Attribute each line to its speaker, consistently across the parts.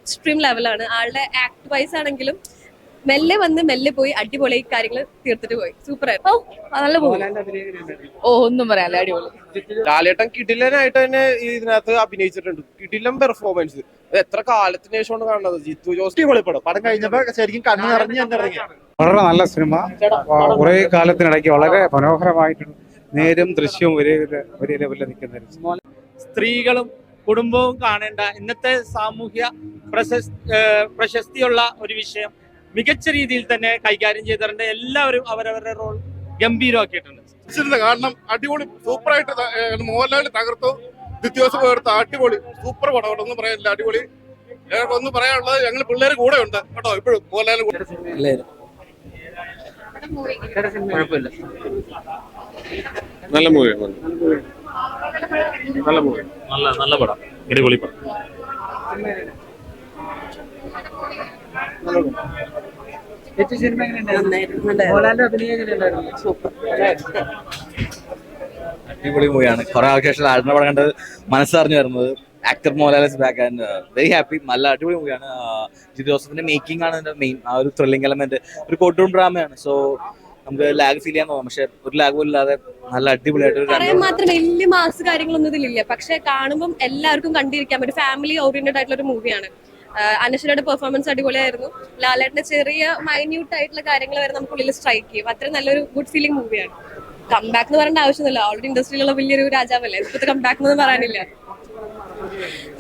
Speaker 1: Extreme ലെവലാണ്. ആളുടെ act vice ആണെങ്കിലും മെല്ലെ വന്ന് മെല്ലെ പോയി അടിപൊളി കാര്യങ്ങൾ തീർത്തിട്ട് പോയി. സൂപ്പർ ആയിരുന്നു. നല്ല മൂവി. ഒന്നും പറയാല്ല, അടിപൊളി.
Speaker 2: ലാലേട്ടൻ കിടിലനായിട്ട് തന്നെ ഇതിനകത്ത് അഭിനയിച്ചിട്ടുണ്ട്. കിടിലൻ പെർഫോമൻസ്. എത്ര കാലത്തിന് ശേഷമാണ് കാണുന്നത്. ജിത്തു ജോസ് പൊളിപ്പടം പടം കഴിഞ്ഞപ്പോ ശരിക്കും കണ്ണു നിറഞ്ഞിറങ്ങി.
Speaker 3: വളരെ നല്ല സിനിമ. കുറെ കാലത്തിനിടയ്ക്ക് വളരെ മനോഹരമായിട്ടുണ്ട്. നേരും ദൃശ്യവും ഒരേ ലെവലിൽ നിൽക്കുന്ന
Speaker 4: സ്ത്രീകളും കുടുംബവും കാണേണ്ട ഇന്നത്തെ സാമൂഹ്യ പ്രശസ്തിയുള്ള ഒരു വിഷയം മികച്ച രീതിയിൽ തന്നെ കൈകാര്യം ചെയ്തിട്ടുണ്ട്. എല്ലാവരും അവരവരുടെ റോൾ ഗംഭീരമാക്കിയിട്ടുണ്ട്.
Speaker 5: കാരണം അടിപൊളി സൂപ്പറായിട്ട് മോഹൻലാൽ തകർത്തു. ദിവസം എടുത്ത അടിപൊളി സൂപ്പർ പടം. ഒന്നും പറയാനില്ല, അടിപൊളി. ഒന്നും പറയാനുള്ളത് ഞങ്ങൾ പിള്ളേർ കൂടെ ഉണ്ട് കേട്ടോ. ഇപ്പോഴും മോഹൻലാൽ
Speaker 2: നല്ല മൂവി, നല്ല മൂവി,
Speaker 4: നല്ല പടം, അടിപൊളി പടം.
Speaker 6: അടിപൊളി മൂവിയാണ്. കുറെ ആൾക്ക് ശേഷം ആടിന്റെ പടം കണ്ടത് മനസ്സറിഞ്ഞു വരുന്നത്. Actor Mohanlal is back and very happy. നല്ല അടിപൊളി മൂവിയാണ്. ജിത്തു ജോസഫിന്റെ മേക്കിംഗ് ആണ് ഇതിന്റെ മെയിൻ. ആ ഒരു ത്രില്ലിംഗ് എലമെന്റ്, ഒരു കോട്ടൂൺ ഡ്രാമയാണ്. സോ നമുക്ക് ലാഗ് ഫീൽ ചെയ്യാൻ തോന്നും, പക്ഷെ ഒരു ലാഗ് പോലും ഇല്ലാതെ നല്ല അടിപൊളിയായിട്ട്
Speaker 1: മാത്രം വലിയ മാസ് കാര്യങ്ങളൊന്നും ഇതിലില്ല, പക്ഷെ കാണുമ്പോൾ എല്ലാവർക്കും കണ്ടിരിക്കാൻ പറ്റും. ഫാമിലി ഓറിയന്റഡ് ആയിട്ടുള്ള ഒരു മൂവിയാണ്. അനശ്വരയുടെ പെർഫോമൻസ് അടിപൊളിയായിരുന്നു. ലാലേട്ടന്റെ ചെറിയ മൈന്യൂട്ട് ആയിട്ടുള്ള കാര്യങ്ങൾ വരെ നമുക്കുള്ളിൽ സ്ട്രൈക്ക് ചെയ്യും. അത്ര നല്ലൊരു ഗുഡ് ഫീലിംഗ് മൂവിയാണ്. കംബാക്ക് എന്ന് പറയേണ്ട ആവശ്യമൊന്നുമില്ല, ഓൾറെഡി ഇൻഡസ്ട്രിയിലുള്ള വലിയൊരു രാജാവല്ലേ. ഇപ്പോഴത്തെ കംബാക്ക് എന്നൊന്നും പറയാനില്ല.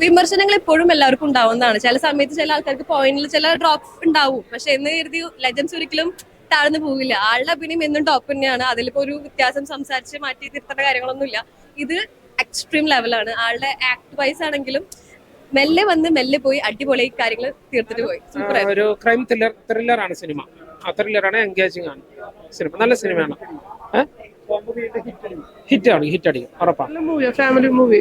Speaker 1: വിമർശനങ്ങൾ എപ്പോഴും എല്ലാവർക്കും ഉണ്ടാവുന്നതാണ്. ചില സമയത്ത് ചില ആൾക്കാർക്ക് പോയിന്റിൽ ചില ഡ്രോപ്പ് ഉണ്ടാവും, പക്ഷെ എന്ന് കരുതി ലെജൻസ് ഒരിക്കലും താഴ്ന്നു പോകില്ല. ആളുടെ അഭിനയം എന്നും ടോപ്പ് തന്നെയാണ്. അതിലിപ്പോ ഒരു വ്യത്യാസം സംസാരിച്ച് മാറ്റി തിരുത്തേണ്ട കാര്യങ്ങളൊന്നുമില്ല. ഇത് എക്സ്ട്രീം ലെവലാണ്. ആളുടെ ആക്ട് വൈസ് ആണെങ്കിലും മെല്ലെ വന്ന് മെല്ലെ പോയി അടിപൊളി കാര്യങ്ങൾ തീർത്തിട്ട് പോയി. സൂപ്പർ.
Speaker 7: ഒരു ക്രൈം ത്രില്ലറാണ് സിനിമ. ആ ത്രില്ലറാണ്, എൻഗേജിംഗ് ആണ് സിനിമ. നല്ല സിനിമയാണ്. ഹിറ്റ് അടിക്കും ഉറപ്പാണ്. നല്ല മൂവിയാണ്, ഫാമിലി മൂവി.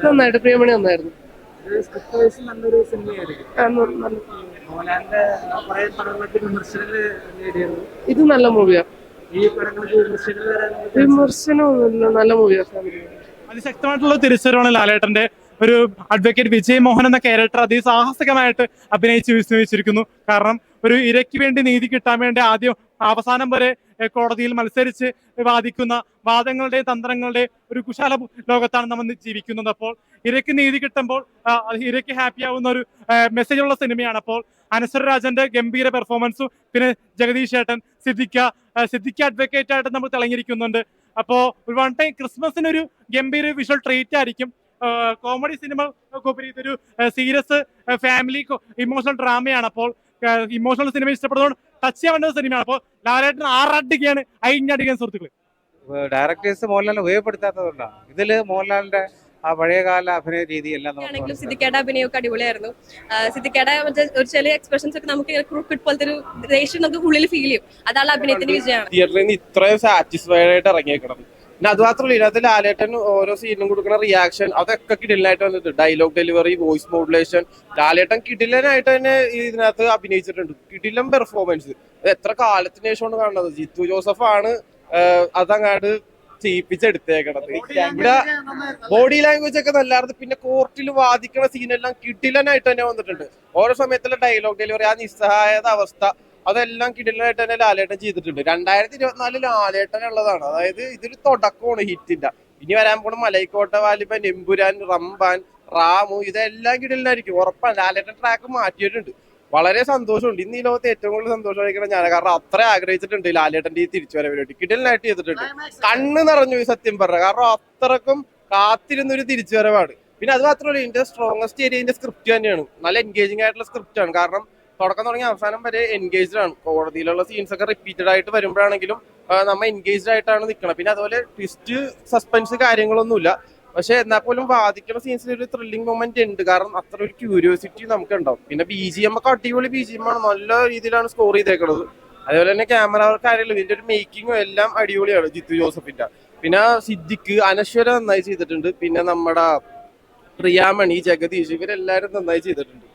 Speaker 7: നന്നായിട്ട് പ്രിയമണി നന്നായിരുന്നു. ഇത് നല്ല മൂവിയാണ്. വിമർശനമൊന്നുമില്ല, നല്ല മൂവിയാണ്. ഫാമിലി
Speaker 4: അതിശക്തമായിട്ടുള്ള തിരിച്ചുവരവാണ് ലാലേട്ടന്റെ. ഒരു അഡ്വക്കേറ്റ് വിജയ് മോഹൻ എന്ന ക്യാരക്ടർ അതിസാഹസികമായിട്ട് അഭിനയിച്ച് വിസ്മയിച്ചിരിക്കുന്നു. കാരണം ഒരു ഇരയ്ക്ക് വേണ്ടി നീതി കിട്ടാൻ വേണ്ടി ആദ്യം അവസാനം വരെ കോടതിയിൽ മത്സരിച്ച് വാദിക്കുന്ന വാദങ്ങളുടെ തന്ത്രങ്ങളുടെ ഒരു കുശാല ലോകത്താണ് നമ്മൾ ജീവിക്കുന്നത്. അപ്പോൾ ഇരയ്ക്ക് നീതി കിട്ടുമ്പോൾ ഇരയ്ക്ക് ഹാപ്പി ആവുന്ന ഒരു മെസ്സേജുള്ള സിനിമയാണ്. അപ്പോൾ അനശ്വര രാജന്റെ ഗംഭീര പെർഫോമൻസും പിന്നെ ജഗദീഷ് ഏട്ടൻ, സിദ്ദിഖ് അഡ്വക്കേറ്റ് ആയിട്ട് നമ്മൾ തിളങ്ങിയിരിക്കുന്നുണ്ട്. അപ്പോൾ ഒരു വൺ ടൈം ക്രിസ്മസിന് ഒരു ഗംഭീര വിഷ്വൽ ട്രീറ്റ് ആയിരിക്കും. കോമഡി സിനിമ ഇതൊരു സീരിയസ് ഫാമിലി ഇമോഷണൽ ഡ്രാമയാണ്. അപ്പോൾ ഇമോഷണൽ സിനിമ ഇഷ്ടപ്പെടുന്നതുകൊണ്ട് ടച്ച് ചെയ്യാൻ വേണ്ട സിനിമയാണ്. അപ്പോൾ ലാലേട്ടൻ ആറടിക്കുകയാണ്, അയിഞ്ഞടിക്കുകയാണ് സുഹൃത്തുക്കളെ.
Speaker 3: ഡയറക്ടേഴ്സ് മോഹൻലാലിനെ ഉപയോഗപ്പെടുത്താത്തതുകൊണ്ടാണ്. ഇതില് മോഹൻലാലിന്റെ ആ പഴയകാല അഭിനയ രീതി എല്ലാം
Speaker 1: സിദ്ദിഖയുടെ അഭിനയമൊക്കെ അടിപൊളിയായിരുന്നു. സിദ്ദിഖയുടെ മറ്റേ ഒരു ചില എക്സ്പ്രഷൻസ് ഒക്കെ നമുക്ക് ക്രിക്കറ്റ് പോലത്തെ ഒരു ദേഷ്യം നമുക്ക് ഉള്ളിൽ ഫീൽ ചെയ്യും. അതാണ് അഭിനയത്തിന്റെ വിജയമാണ്.
Speaker 2: തിയേറ്ററിൽ നിന്ന് ഇത്രയും സാറ്റിസ്ഫൈഡ് ആയിട്ട് ഇറങ്ങിയേക്കണം. പിന്നെ അത് മാത്രമല്ല, ഇതിനകത്ത് ലാലേട്ടൻ ഓരോ സീനിലും കൊടുക്കുന്ന റിയാക്ഷൻ അതൊക്കെ കിടിലനായിട്ട് വന്നിട്ട്. ഡയലോഗ് ഡെലിവറി, വോയിസ് മോഡുലേഷൻ, ലാലേട്ടൻ കിടിലനായിട്ട് തന്നെ ഇതിനകത്ത് അഭിനയിച്ചിട്ടുണ്ട്. കിടിലൻ പെർഫോമൻസ്. എത്ര കാലത്തിന് ശേഷമാണ് കാണുന്നത്. ജിത്തു ജോസഫ് ആണ് അതങ്ങാട് ചെയ്യിപ്പിച്ചെടുത്തേക്കണത്. ഇവിടെ ബോഡി ലാംഗ്വേജ് ഒക്കെ നല്ലായിരുന്നു. പിന്നെ കോർട്ടിൽ വാദിക്കുന്ന സീനെല്ലാം കിടിലനായിട്ട് തന്നെ വന്നിട്ടുണ്ട്. ഓരോ സമയത്തുള്ള ഡയലോഗ് ഡെലിവറി, ആ നിസ്സഹായത അവസ്ഥ, അതെല്ലാം കിടിലനായിട്ട് തന്നെ ലാലേട്ടൻ ചെയ്തിട്ടുണ്ട്. 2024 ലാലേട്ടൻ ഉള്ളതാണ്. അതായത് ഇതൊരു തുടക്കമാണ് ഹിറ്റിന്റെ. ഇനി വരാൻ പോണ മലൈക്കോട്ട വാലിബൻ, എമ്പുരാൻ, റംബാൻ, റാമു, ഇതെല്ലാം കിടിലനായിരിക്കും ഉറപ്പാണ്. ലാലേട്ടൻ ട്രാക്ക് മാറ്റിയിട്ടുണ്ട്. വളരെ സന്തോഷമുണ്ട്. ഇന്ന് ഈ ലോകത്ത് ഏറ്റവും കൂടുതൽ സന്തോഷമായിരിക്കണം ഞാൻ. കാരണം അത്ര ആഗ്രഹിച്ചിട്ടുണ്ട് ലാലേട്ടന്റെ ഈ തിരിച്ചുവരവിന് വേണ്ടി. കിടിലനായിട്ട് ചെയ്തിട്ടുണ്ട്. കണ്ണ് നിറഞ്ഞു സത്യം പറഞ്ഞ. കാരണം അത്രക്കും കാത്തിരുന്നൊരു തിരിച്ചുവരവാണ്. പിന്നെ അത് മാത്രമല്ല, ഇതിന്റെ സ്ട്രോങ്ങസ്റ്റ് ഏരിയന്റെ സ്ക്രിപ്റ്റ് തന്നെയാണ്. നല്ല എൻഗേജിംഗ് ആയിട്ടുള്ള സ്ക്രിപ്റ്റ് ആണ്. കാരണം തുടക്കം തുടങ്ങി അവസാനം വരെ എൻഗേജ്ഡ് ആണ്. കോടതിയിലുള്ള സീൻസ് ഒക്കെ റിപ്പീറ്റഡ് ആയിട്ട് വരുമ്പോഴാണെങ്കിലും നമ്മൾ എൻഗേജ്ഡ് ആയിട്ടാണ് നിൽക്കണം. പിന്നെ അതുപോലെ ട്വിസ്റ്റ്, സസ്പെൻസ് കാര്യങ്ങളൊന്നുമില്ല. പക്ഷെ എന്നാൽ പോലും വാദിക്കുന്ന സീൻസിൽ ഒരു ത്രില്ലിംഗ് മൊമെന്റ് ഉണ്ട്. കാരണം അത്ര ഒരു ക്യൂരിയോസിറ്റി നമുക്ക് ഉണ്ടാവും. പിന്നെ BGM ഒക്കെ അടിപൊളി BGM ആണ്. നല്ല രീതിയിലാണ് സ്കോർ ചെയ്തേക്കുന്നത്. അതേപോലെ തന്നെ ക്യാമറ കാര്യങ്ങളും ഇതിന്റെ ഒരു മേക്കിങ്ങും എല്ലാം അടിപൊളിയാണ് ജിത്തു ജോസഫിന്റെ. പിന്നെ സിദ്ദിഖ്, അനശ്വര നന്നായി ചെയ്തിട്ടുണ്ട്. പിന്നെ നമ്മുടെ പ്രിയാമണി, ജഗദീഷ്, ഇവരെല്ലാരും നന്നായി ചെയ്തിട്ടുണ്ട്.